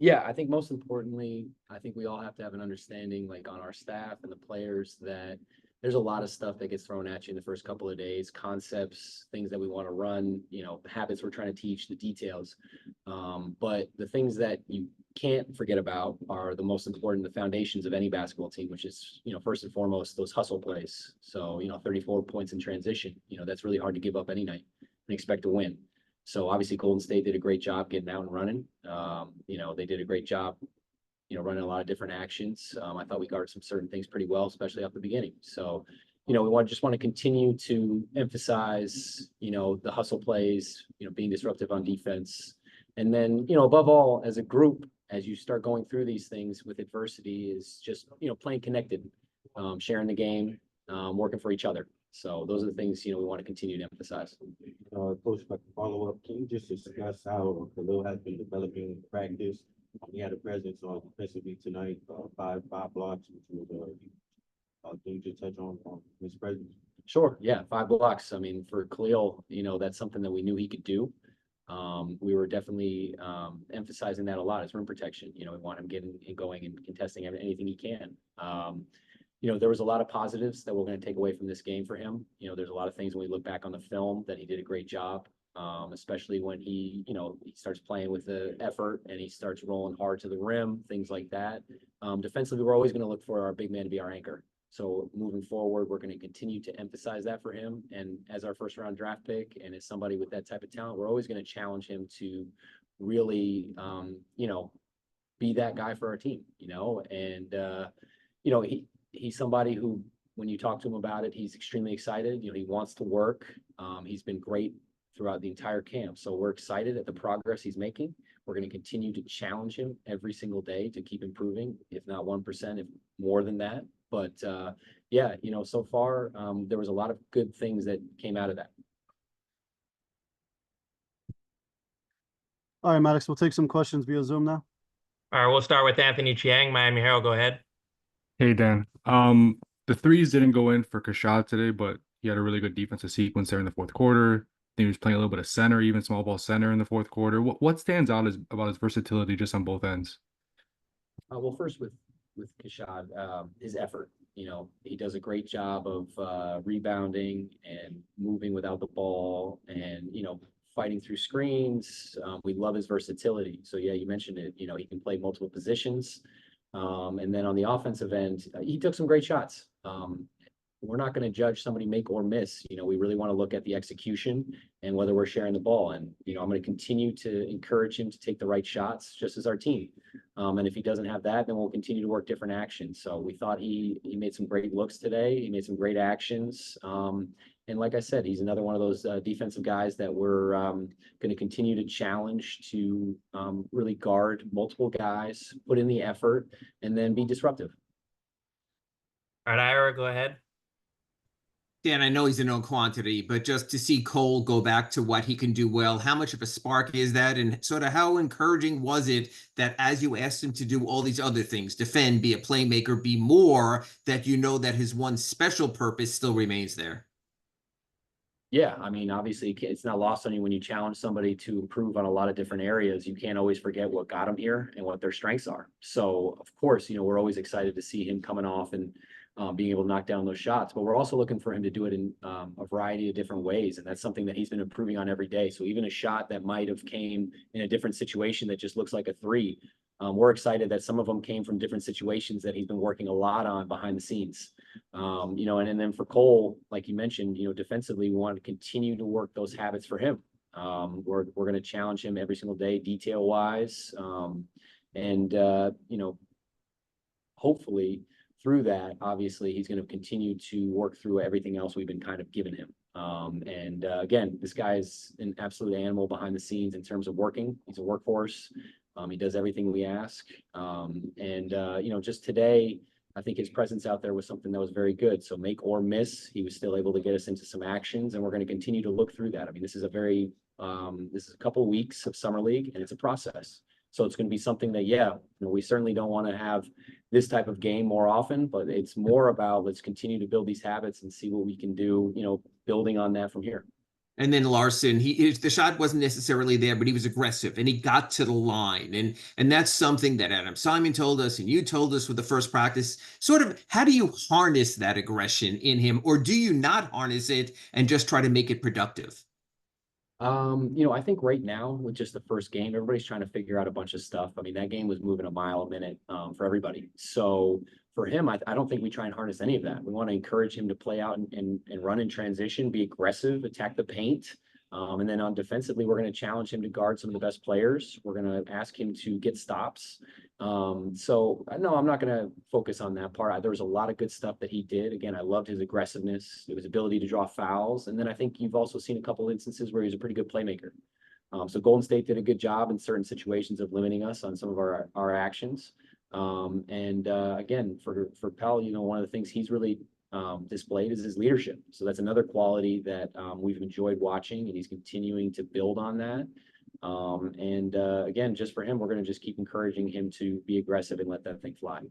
Yeah, I think most importantly, I think we all have to have an understanding, like on our staff and the players, that there's a lot of stuff that gets thrown at you in the first couple of days, concepts, things that we want to run, habits we're trying to teach, the details. But the things that you can't forget about are the most important, the foundations of any basketball team, which is, first and foremost, those hustle plays. So, 34 points in transition, that's really hard to give up any night and expect to win. So obviously Golden State did a great job getting out and running. They did a great job, running a lot of different actions. I thought we guarded some certain things pretty well, especially off the beginning. So, we just want to continue to emphasize, the hustle plays, being disruptive on defense. And then, above all, as a group, as you start going through these things with adversity, is just, playing connected, sharing the game, working for each other. So those are the things, we want to continue to emphasize. Coach, if I can follow up, can you just discuss how Khalil has been developing in practice? He had a presence on defensively tonight, five blocks, which was can you just touch on his presence? Sure. Yeah. 5 blocks. I mean, for Khalil, that's something that we knew he could do. We were definitely emphasizing that a lot as rim protection. We want him getting and going and contesting anything he can. There was a lot of positives that we're going to take away from this game for him. There's a lot of things when we look back on the film that he did a great job, especially when he starts playing with the effort and he starts rolling hard to the rim, things like that. Defensively, we're always going to look for our big man to be our anchor. So moving forward, we're going to continue to emphasize that for him. And as our first round draft pick and as somebody with that type of talent, we're always going to challenge him to really, be that guy for our team, and, he's somebody who, when you talk to him about it, he's extremely excited. He wants to work. He's been great throughout the entire camp. So we're excited at the progress he's making. We're going to continue to challenge him every single day to keep improving, if not 1%, if more than that. But so far, there was a lot of good things that came out of that. All right, Maddox, we'll take some questions via Zoom now. All right, we'll start with Anthony Chiang, Miami Herald. Go ahead. Hey, Dan. The threes didn't go in for Kashad today, but he had a really good defensive sequence there in the fourth quarter. I think he was playing a little bit of center, even small ball center in the fourth quarter. What stands out about his versatility just on both ends? Well, first with Kashad, his effort. He does a great job of rebounding and moving without the ball and, fighting through screens. We love his versatility. So, yeah, you mentioned it. He can play multiple positions. And then on the offensive end, he took some great shots. We're not going to judge somebody make or miss. We really want to look at the execution and whether we're sharing the ball. And, I'm going to continue to encourage him to take the right shots, just as our team. And if he doesn't have that, then we'll continue to work different actions. So we thought he made some great looks today. He made some great actions. And like I said, he's another one of those defensive guys that we're going to continue to challenge to really guard multiple guys, put in the effort, and then be disruptive. All right, Ira, go ahead. Dan, I know he's a known quantity, but just to see Cole go back to what he can do well, how much of a spark is that? And sort of how encouraging was it that as you asked him to do all these other things, defend, be a playmaker, be more, that that his one special purpose still remains there? Yeah, I mean, obviously, it's not lost on you when you challenge somebody to improve on a lot of different areas. You can't always forget what got them here and what their strengths are. So, of course, we're always excited to see him coming off and being able to knock down those shots. But we're also looking for him to do it in a variety of different ways. And that's something that he's been improving on every day. So even a shot that might have came in a different situation that just looks like a three, we're excited that some of them came from different situations that he's been working a lot on behind the scenes. And then for Cole, like you mentioned, defensively, we want to continue to work those habits for him. We're going to challenge him every single day, detail wise. Hopefully through that, obviously, he's going to continue to work through everything else we've been kind of giving him. Again, this guy is an absolute animal behind the scenes in terms of working. He's a workhorse. He does everything we ask. Just today, I think his presence out there was something that was very good. So make or miss, he was still able to get us into some actions, and we're going to continue to look through that. I mean, this is a couple of weeks of summer league, and it's a process. So it's going to be something that, we certainly don't want to have this type of game more often, but it's more about let's continue to build these habits and see what we can do, building on that from here. And then Larson, the shot wasn't necessarily there, but he was aggressive and he got to the line. And that's something that Adam Simon told us and you told us with the first practice. Sort of, how do you harness that aggression in him, or do you not harness it and just try to make it productive? I think right now with just the first game, everybody's trying to figure out a bunch of stuff. I mean, that game was moving a mile a minute for everybody. So for him, I don't think we try and harness any of that. We want to encourage him to play out and run in transition, be aggressive, attack the paint. And then on defensively, we're going to challenge him to guard some of the best players. We're going to ask him to get stops. So no, I'm not going to focus on that part. There was a lot of good stuff that he did. Again, I loved his aggressiveness, his ability to draw fouls. And then I think you've also seen a couple of instances where he's a pretty good playmaker. So Golden State did a good job in certain situations of limiting us on some of our actions. Again, for Pell, one of the things he's really displayed is his leadership. So that's another quality that we've enjoyed watching, and he's continuing to build on that. Again, just for him, we're going to just keep encouraging him to be aggressive and let that thing fly.